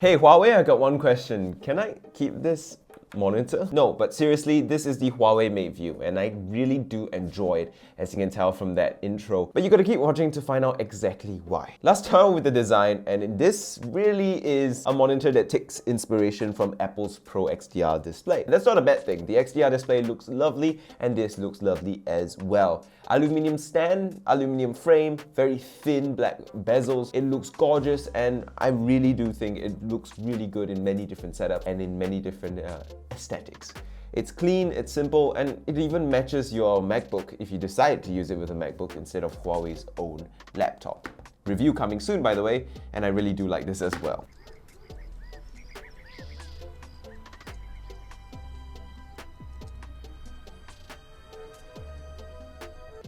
Hey Huawei, I got one question. Can I keep this monitor? No, but seriously, this is the Huawei MateView and I really do enjoy it, as you can tell from that intro. But you gotta keep watching to find out exactly why. Let's start with the design, and this really is a monitor that takes inspiration from Apple's Pro XDR display. That's not a bad thing. The XDR display looks lovely and this looks lovely as well. Aluminium stand, aluminium frame, very thin black bezels. It looks gorgeous and I really do think it looks really good in many different setups and in many different aesthetics. It's clean, it's simple, and it even matches your MacBook if you decide to use it with a MacBook instead of Huawei's own laptop. Review coming soon, by the way, and I really do like this as well.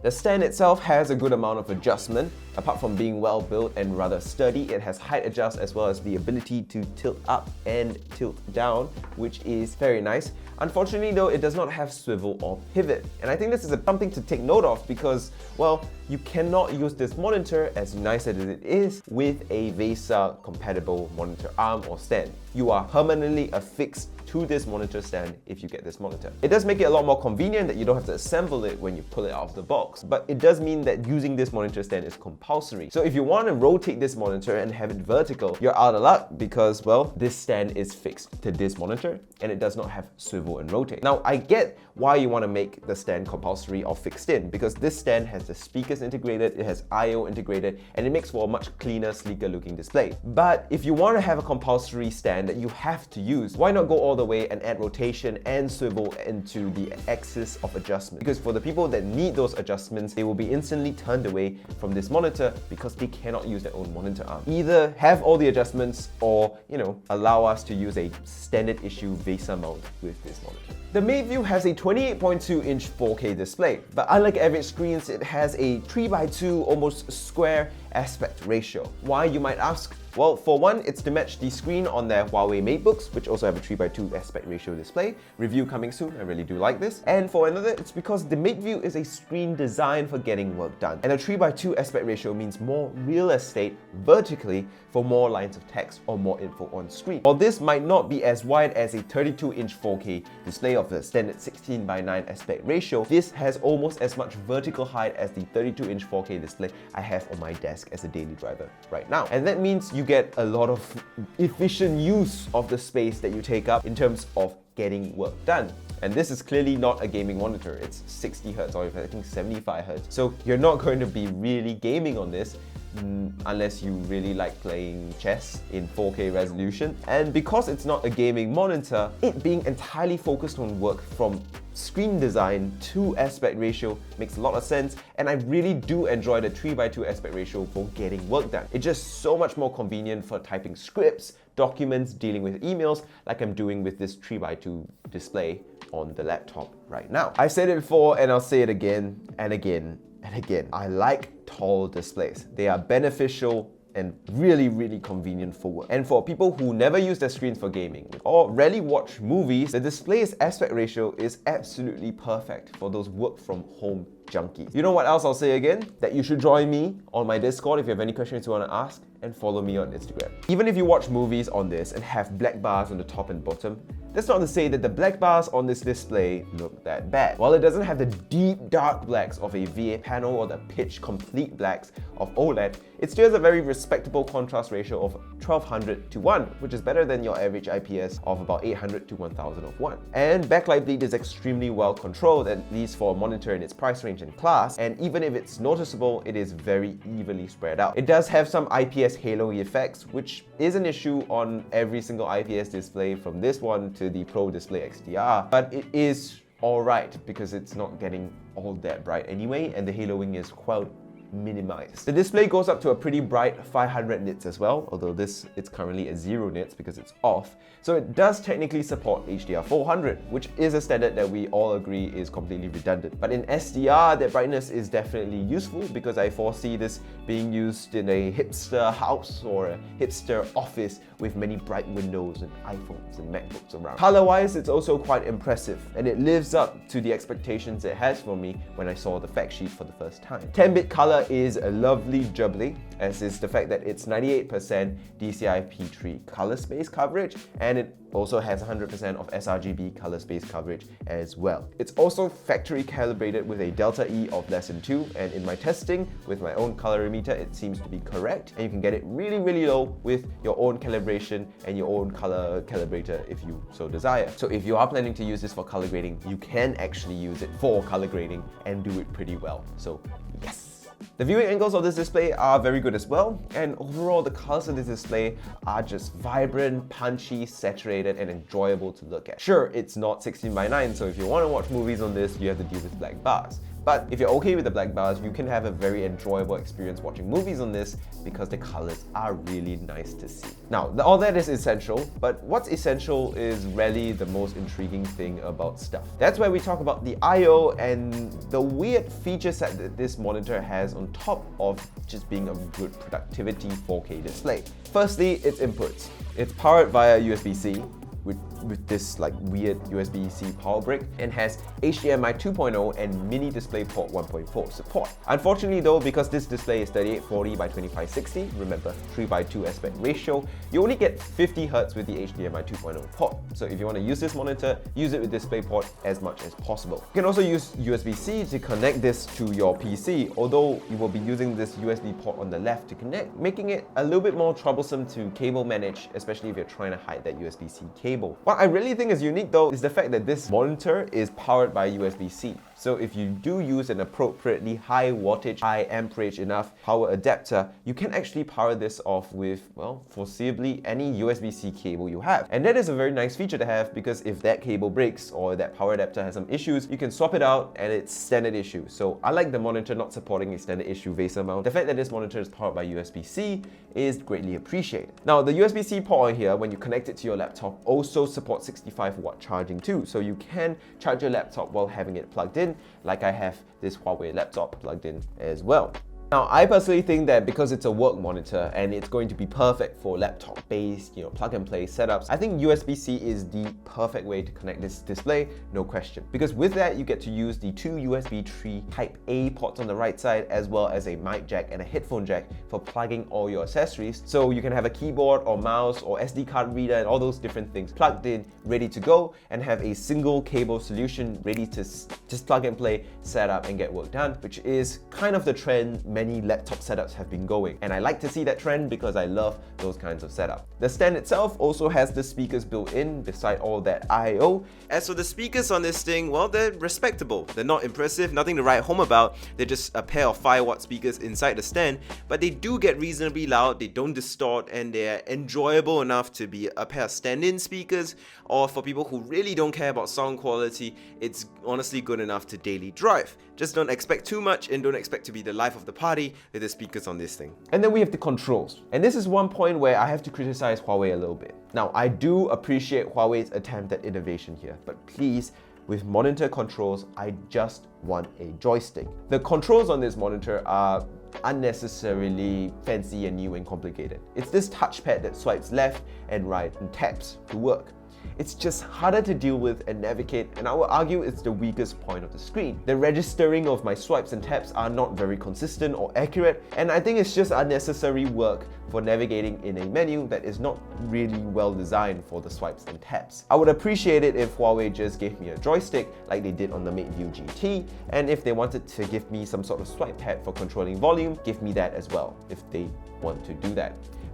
The stand itself has a good amount of adjustment. Apart from being well built and rather sturdy, it has height adjust as well as the ability to tilt up and tilt down, which is very nice. Unfortunately though, it does not have swivel or pivot. And I think this is something to take note of because, well, you cannot use this monitor, as nice as it is, with a VESA compatible monitor arm or stand. You are permanently affixed to this monitor stand if you get this monitor. It does make it a lot more convenient that you don't have to assemble it when you pull it out of the box, but it does mean that using this monitor stand is compulsory. So if you want to rotate this monitor and have it vertical, you're out of luck because, well, this stand is fixed to this monitor and it does not have swivel and rotate. Now, I get why you want to make the stand compulsory or fixed in, because this stand has the speakers integrated, it has I/O integrated, and it makes for a much cleaner, sleeker looking display. But if you want to have a compulsory stand that you have to use, why not go all the way and add rotation and swivel into the axis of adjustment? Because for the people that need those adjustments, they will be instantly turned away from this monitor because they cannot use their own monitor arm. Either have all the adjustments or, allow us to use a standard issue VESA mount with this monitor. The MateView has a 28.2-inch 4K display, but unlike average screens, it has a 3:2 almost square aspect ratio. Why, you might ask? Well, for one, it's to match the screen on their Huawei MateBooks, which also have a 3:2 aspect ratio display. Review coming soon, I really do like this. And for another, it's because the MateView is a screen designed for getting work done. And a 3:2 aspect ratio means more real estate vertically for more lines of text or more info on screen. While this might not be as wide as a 32-inch 4K display of the standard 16:9 aspect ratio, this has almost as much vertical height as the 32-inch 4K display I have on my desk as a daily driver right now. And that means you get a lot of efficient use of the space that you take up in terms of getting work done. And this is clearly not a gaming monitor. It's 60 Hz or I think 75 Hz. So you're not going to be really gaming on this unless you really like playing chess in 4K resolution. And because it's not a gaming monitor, it being entirely focused on work from screen design to aspect ratio makes a lot of sense, and I really do enjoy the 3:2 aspect ratio for getting work done. It's just so much more convenient for typing scripts, documents, dealing with emails, like I'm doing with this 3:2 display on the laptop right now. I've said it before and I'll say it again and again and again. I like tall displays. They are beneficial and really, really convenient for work. And for people who never use their screens for gaming or rarely watch movies, the display's aspect ratio is absolutely perfect for those work from home junkies. You know what else I'll say again? That you should join me on my Discord if you have any questions you want to ask, and follow me on Instagram. Even if you watch movies on this and have black bars on the top and bottom, that's not to say that the black bars on this display look that bad. While it doesn't have the deep dark blacks of a VA panel or the pitch complete blacks of OLED, it still has a very respectable contrast ratio of 1200 to 1, which is better than your average IPS of about 800 to 1000 of 1. And backlight bleed is extremely well controlled, at least for a monitor in its price range and class, and even if it's noticeable, it is very evenly spread out. It does have some IPS halo effects, which is an issue on every single IPS display from this one to the Pro Display XDR, but it is alright because it's not getting all that bright anyway, and the haloing is quite minimized. The display goes up to a pretty bright 500 nits as well, although it's currently at 0 nits because it's off. So it does technically support HDR 400, which is a standard that we all agree is completely redundant. But in SDR, that brightness is definitely useful because I foresee this being used in a hipster house or a hipster office with many bright windows and iPhones and MacBooks around. Color-wise, it's also quite impressive, and it lives up to the expectations it has for me when I saw the fact sheet for the first time. 10-bit color is a lovely jubbly, as is the fact that it's 98% DCI-P3 color space coverage, and it also has 100% of sRGB color space coverage as well. It's also factory calibrated with a delta E of less than 2, and in my testing with my own colorimeter, it seems to be correct, and you can get it really low with your own calibration and your own color calibrator if you so desire. So if you are planning to use this for color grading, you can actually use it for color grading and do it pretty well. So yes! The viewing angles of this display are very good as well, and overall the colors of this display are just vibrant, punchy, saturated, and enjoyable to look at. Sure, it's not 16:9, so if you want to watch movies on this, you have to deal with black bars. But if you're okay with the black bars, you can have a very enjoyable experience watching movies on this because the colors are really nice to see. Now, all that is essential, but what's essential is really the most intriguing thing about stuff. That's where we talk about the I/O and the weird feature set that this monitor has on top of just being a good productivity 4K display. Firstly, its inputs. It's powered via USB-C, with this like weird USB-C power brick, and has HDMI 2.0 and mini DisplayPort 1.4 support. Unfortunately though, because this display is 3840 by 2560, remember 3:2 aspect ratio, you only get 50 Hz with the HDMI 2.0 port. So if you want to use this monitor, use it with DisplayPort as much as possible. You can also use USB-C to connect this to your PC, although you will be using this USB port on the left to connect, making it a little bit more troublesome to cable manage, especially if you're trying to hide that USB-C cable. What I really think is unique though is the fact that this monitor is powered by USB-C. So if you do use an appropriately high wattage, high amperage enough power adapter, you can actually power this off with, well, foreseeably any USB-C cable you have. And that is a very nice feature to have, because if that cable breaks or that power adapter has some issues, you can swap it out and it's standard issue. So I like the monitor not supporting a standard issue VESA mount. The fact that this monitor is powered by USB-C is greatly appreciated. Now the USB-C port on here, when you connect it to your laptop, also supports 65-watt charging too. So you can charge your laptop while having it plugged in, like I have this Huawei laptop plugged in as well. Now, I personally think that because it's a work monitor and it's going to be perfect for laptop-based, plug and play setups, I think USB-C is the perfect way to connect this display, no question. Because with that, you get to use the two USB 3 Type A ports on the right side, as well as a mic jack and a headphone jack for plugging all your accessories. So you can have a keyboard or mouse or SD card reader and all those different things plugged in, ready to go, and have a single cable solution ready to just plug and play, set up, and get work done, which is kind of the trend many laptop setups have been going. And I like to see that trend because I love those kinds of setup. The stand itself also has the speakers built in beside all that I/O. As for the speakers on this thing, well, they're respectable. They're not impressive, nothing to write home about. They're just a pair of 5-watt speakers inside the stand, but they do get reasonably loud, they don't distort, and they're enjoyable enough to be a pair of stand-in speakers, or for people who really don't care about sound quality, it's honestly good enough to daily drive. Just don't expect too much and don't expect to be the life of the party with the speakers on this thing. And then we have the controls. And this is one point where I have to criticize Huawei a little bit. Now, I do appreciate Huawei's attempt at innovation here, but please, with monitor controls, I just want a joystick. The controls on this monitor are unnecessarily fancy and new and complicated. It's this touchpad that swipes left and right and taps to work. It's just harder to deal with and navigate, and I would argue it's the weakest point of the screen. The registering of my swipes and taps are not very consistent or accurate, and I think it's just unnecessary work for navigating in a menu that is not really well designed for the swipes and taps. I would appreciate it if Huawei just gave me a joystick like they did on the MateView GT, and if they wanted to give me some sort of swipe pad for controlling volume, give me that as well, if they want to do that.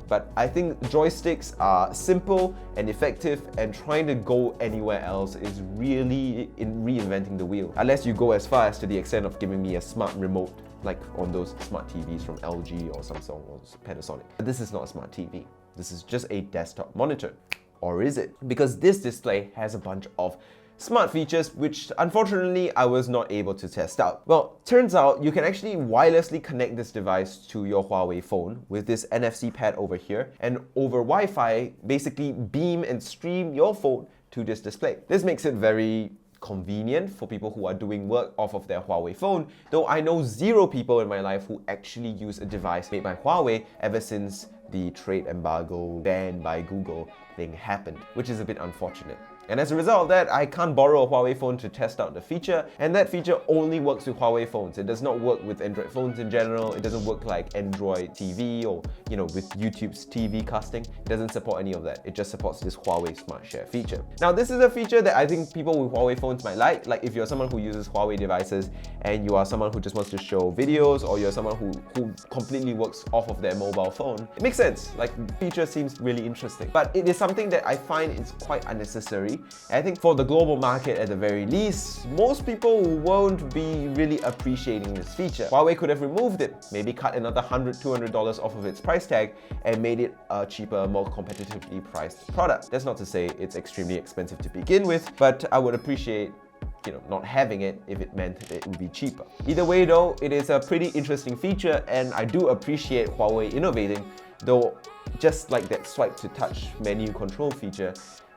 But I think joysticks are simple and effective, and trying to go anywhere else is really reinventing the wheel. Unless you go as far as to the extent of giving me a smart remote, like on those smart TVs from LG or Samsung or Panasonic. But this is not a smart TV. This is just a desktop monitor. Or is it? Because this display has a bunch of smart features which unfortunately I was not able to test out. Well, turns out you can actually wirelessly connect this device to your Huawei phone with this NFC pad over here, and over Wi-Fi basically beam and stream your phone to this display. This makes it very convenient for people who are doing work off of their Huawei phone, though I know zero people in my life who actually use a device made by Huawei ever since the trade embargo banned by Google thing happened, which is a bit unfortunate. And as a result of that, I can't borrow a Huawei phone to test out the feature, and that feature only works with Huawei phones. It does not work with Android phones in general. It doesn't work like Android TV or, with YouTube's TV casting. It doesn't support any of that. It just supports this Huawei Smart Share feature. Now, this is a feature that I think people with Huawei phones might like. Like if you're someone who uses Huawei devices and you are someone who just wants to show videos, or you're someone who completely works off of their mobile phone, it makes sense. Like, the feature seems really interesting. But it is something that I find is quite unnecessary. I think for the global market at the very least, most people won't be really appreciating this feature. Huawei could have removed it, maybe cut another $100, $200 off of its price tag and made it a cheaper, more competitively priced product. That's not to say it's extremely expensive to begin with, but I would appreciate not having it if it meant that it would be cheaper. Either way though, it is a pretty interesting feature, and I do appreciate Huawei innovating, though just like that swipe to touch menu control feature,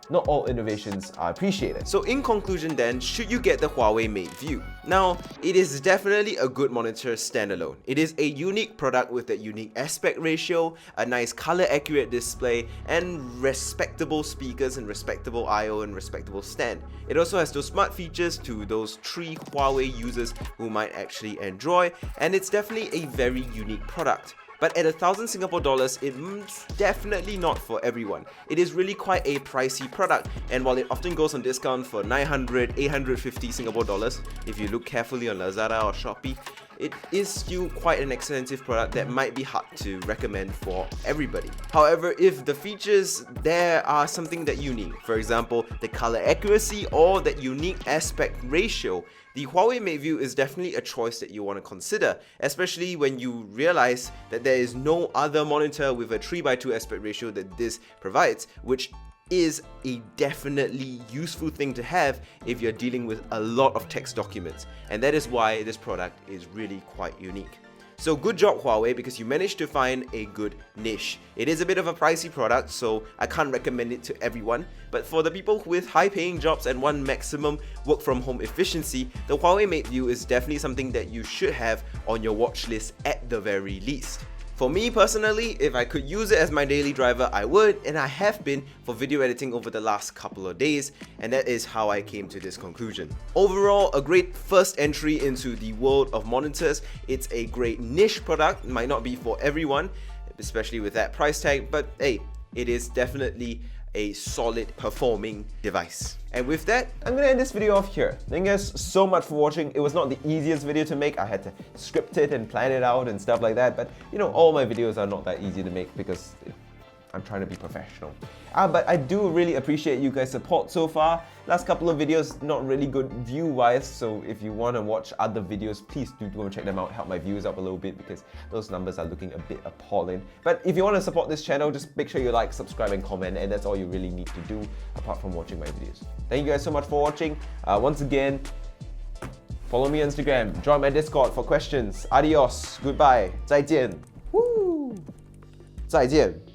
not all innovations are appreciated. So in conclusion then, should you get the Huawei Mate View? Now, it is definitely a good monitor standalone. It is a unique product with that unique aspect ratio, a nice color accurate display, and respectable speakers and respectable I/O and respectable stand. It also has those smart features to those true Huawei users who might actually enjoy, and it's definitely a very unique product. But at 1,000 Singapore dollars, it's definitely not for everyone. It is really quite a pricey product, and while it often goes on discount for 900, 850 Singapore dollars, if you look carefully on Lazada or Shopee, it is still quite an expensive product that might be hard to recommend for everybody. However, if the features there are something that you need, for example, the color accuracy or that unique aspect ratio, the Huawei Mate View is definitely a choice that you want to consider, especially when you realize that there is no other monitor with a 3:2 aspect ratio that this provides, which is a definitely useful thing to have if you're dealing with a lot of text documents, and that is why this product is really quite unique. So good job Huawei, because you managed to find a good niche. It is a bit of a pricey product, so I can't recommend it to everyone, but for the people with high paying jobs and want maximum work from home efficiency, the Huawei Mate View is definitely something that you should have on your watch list at the very least. For me personally, if I could use it as my daily driver, I would, and I have been for video editing over the last couple of days, and that is how I came to this conclusion. Overall, a great first entry into the world of monitors. It's a great niche product, might not be for everyone, especially with that price tag, but hey, it is definitely a solid performing device. And with that, I'm gonna end this video off here. Thank you guys so much for watching. It was not the easiest video to make. I had to script it and plan it out and stuff like that, but all my videos are not that easy to make because I'm trying to be professional. But I do really appreciate you guys' support so far. Last couple of videos not really good view-wise, so if you want to watch other videos, please do go and check them out, help my views up a little bit because those numbers are looking a bit appalling. But if you want to support this channel, just make sure you like, subscribe and comment, and that's all you really need to do apart from watching my videos. Thank you guys so much for watching. Once again, follow me on Instagram, join my Discord for questions. Adios, goodbye, 再见, woo, 再见.